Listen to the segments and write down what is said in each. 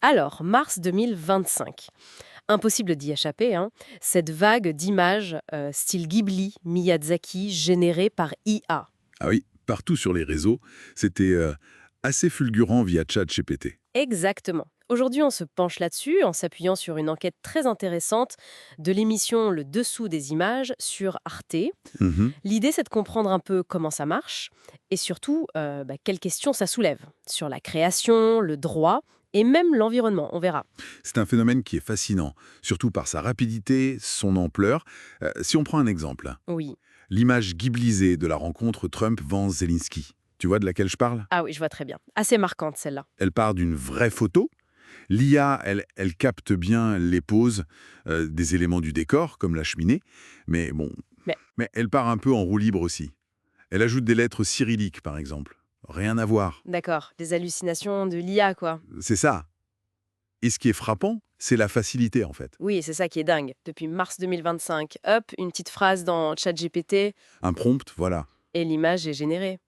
Alors, mars 2025. Impossible d'y échapper, hein. Cette vague d'images style Ghibli, Miyazaki, générées par IA. Ah oui, partout sur les réseaux, c'était assez fulgurant via ChatGPT. Exactement. Aujourd'hui, on se penche là-dessus en s'appuyant sur une enquête très intéressante de l'émission Le Dessous des images sur Arte. Mhm. L'idée, c'est de comprendre un peu comment ça marche et surtout quelles questions ça soulève sur la création, le droit et même l'environnement. On verra. C'est un phénomène qui est fascinant, surtout par sa rapidité, son ampleur. Si on prend un exemple, Oui. l'image ghiblisée de la rencontre Trump-Vance-Zelensky. Tu vois de laquelle je parle? Ah oui, je vois très bien. Assez marquante celle-là. Elle part d'une vraie photo. L'IA, elle capte bien les poses des éléments du décor, comme la cheminée, mais bon, Mais mais elle part un peu en roue libre aussi. Elle ajoute des lettres cyrilliques, par exemple. Rien à voir. d'accord, des hallucinations de l'IA, quoi. C'est ça. Et ce qui est frappant, c'est la facilité, en fait. Oui, c'est ça qui est dingue. Depuis mars 2025, hop, une petite phrase dans ChatGPT Un prompt, voilà. et l'image est générée.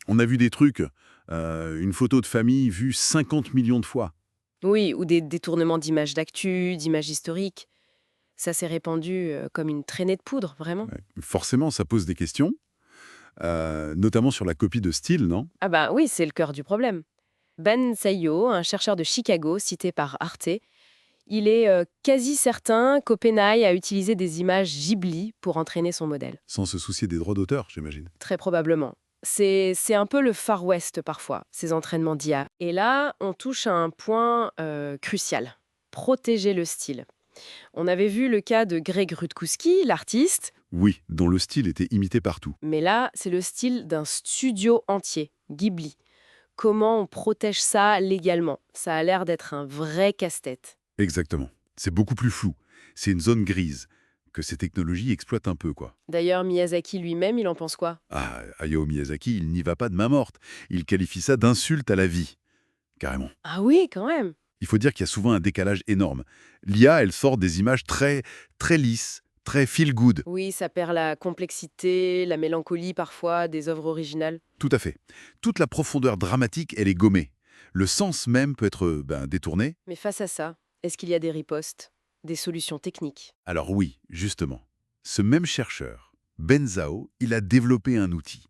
On a vu des trucs, une photo de famille vue 50 millions de fois. Oui, ou des détournements d'images d'actu, d'images historiques. Ça s'est répandu comme une traînée de poudre, vraiment. Ouais. Forcément, ça pose des questions, notamment sur la copie de style, non? Ah bah oui, c'est le cœur du problème. Ben Sayo, un chercheur de Chicago cité par Arte, il est quasi certain qu'OpenAI a utilisé des images Ghibli pour entraîner son modèle. Sans se soucier des droits d'auteur, j'imagine. Très probablement. C'est un peu le Far West parfois, ces entraînements d'IA. Et là, on touche à un point crucial. Protéger le style. On avait vu le cas de Greg Rutkowski, l'artiste, Oui, dont le style était imité partout. mais là, c'est le style d'un studio entier, Ghibli. Comment on protège ça légalement? Ça a l'air d'être un vrai casse-tête. Exactement. C'est beaucoup plus flou. C'est une zone grise que ces technologies exploitent un peu, quoi. D'ailleurs, Miyazaki lui-même, il en pense quoi? Ah, Hayao Miyazaki, il n'y va pas de main morte. Il qualifie ça d'insulte à la vie. Carrément. Ah oui, quand même. Il faut dire qu'il y a souvent un décalage énorme. L'IA, elle sort des images très lisses, très feel good. Oui, ça perd la complexité, la mélancolie parfois des œuvres originales. Tout à fait. Toute la profondeur dramatique, elle est gommée. Le sens même peut être détourné. Mais face à ça, est-ce qu'il y a des ripostes, des solutions techniques? Alors oui, justement. Ce même chercheur, Ben Zhao, il a développé un outil.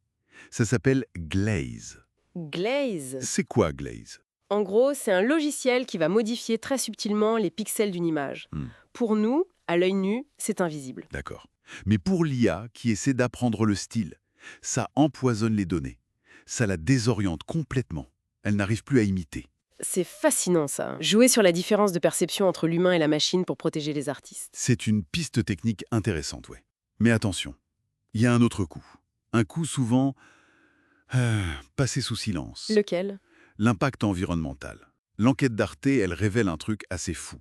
Ça s'appelle Glaze. Glaze. C'est quoi Glaze? En gros, c'est un logiciel qui va modifier très subtilement les pixels d'une image. Hmm, Pour nous, à l'œil nu, c'est invisible. d'accord. Mais pour l'IA qui essaie d'apprendre le style, ça empoisonne les données. Ça la désoriente complètement. Elle n'arrive plus à imiter. C'est fascinant ça. Jouer sur la différence de perception entre l'humain et la machine pour protéger les artistes. C'est une piste technique intéressante, ouais. Mais attention, il y a un autre coup. Un coup souvent passé sous silence. Lequel? L'impact environnemental. L'enquête d'Arte, elle révèle un truc assez fou.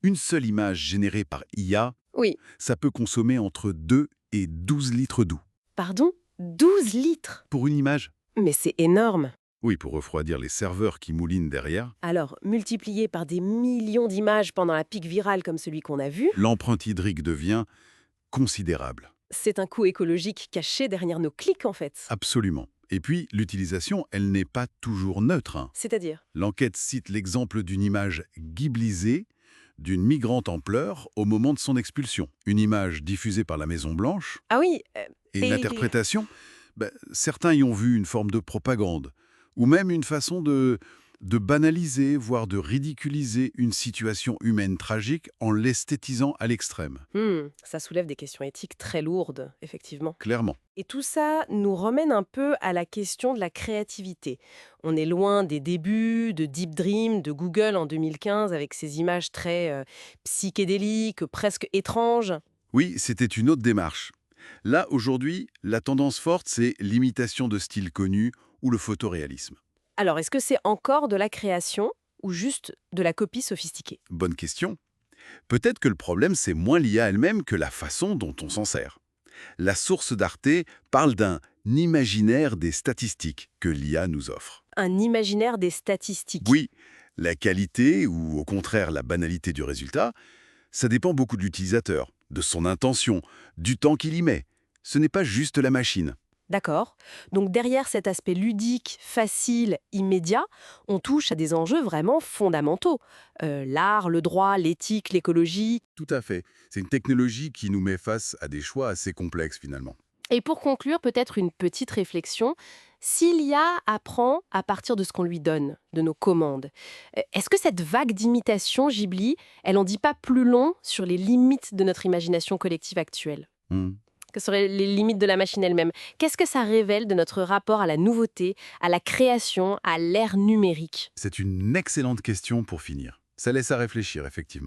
Une seule image générée par IA, Oui. ça peut consommer entre 2 et 12 litres d'eau. Pardon? 12 litres? Pour une image? Mais c'est énorme. Oui, pour refroidir les serveurs qui moulinent derrière, Alors, multiplié par des millions d'images pendant la pic virale comme celui qu'on a vu, l'empreinte hydrique devient considérable. c'est un coût écologique caché derrière nos clics en fait. Absolument. Et puis, l'utilisation, elle n'est pas toujours neutre, hein. C'est-à-dire? L'enquête cite l'exemple d'une image ghiblisée d'une migrante en pleurs au moment de son expulsion. Une image diffusée par la Maison-Blanche Ah oui, et une et... interprétation, certains y ont vu une forme de propagande ou même une façon de banaliser, voire de ridiculiser une situation humaine tragique en l'esthétisant à l'extrême. Ça soulève des questions éthiques très lourdes, effectivement. Clairement. Et tout ça nous ramène un peu à la question de la créativité. On est loin des débuts de Deep Dream, de Google en 2015, avec ces images très psychédéliques, presque étranges. Oui, c'était une autre démarche. Là, aujourd'hui, la tendance forte, c'est l'imitation de styles connus ou le photoréalisme. Alors, est-ce que c'est encore de la création ou juste de la copie sophistiquée? Bonne question. Peut-être que le problème, c'est moins l'IA elle-même que la façon dont on s'en sert. La source d'Arte parle d'un imaginaire des statistiques que l'IA nous offre. Un imaginaire des statistiques. Oui, la qualité ou au contraire la banalité du résultat, ça dépend beaucoup de l'utilisateur, de son intention, du temps qu'il y met. Ce n'est pas juste la machine. D'accord. Donc derrière cet aspect ludique, facile, immédiat, on touche à des enjeux vraiment fondamentaux. L'art, le droit, l'éthique, l'écologie. Tout à fait. C'est une technologie qui nous met face à des choix assez complexes finalement. Et pour conclure, peut-être une petite réflexion. Si l'IA apprend à partir de ce qu'on lui donne, de nos commandes, est-ce que cette vague d'imitation Ghibli, elle en dit pas plus long sur les limites de notre imagination collective actuelle? Hmm. Que seraient les limites de la machine elle-même? Qu'est-ce que ça révèle de notre rapport à la nouveauté, à la création, à l'ère numérique? C'est une excellente question pour finir. Ça laisse à réfléchir, effectivement.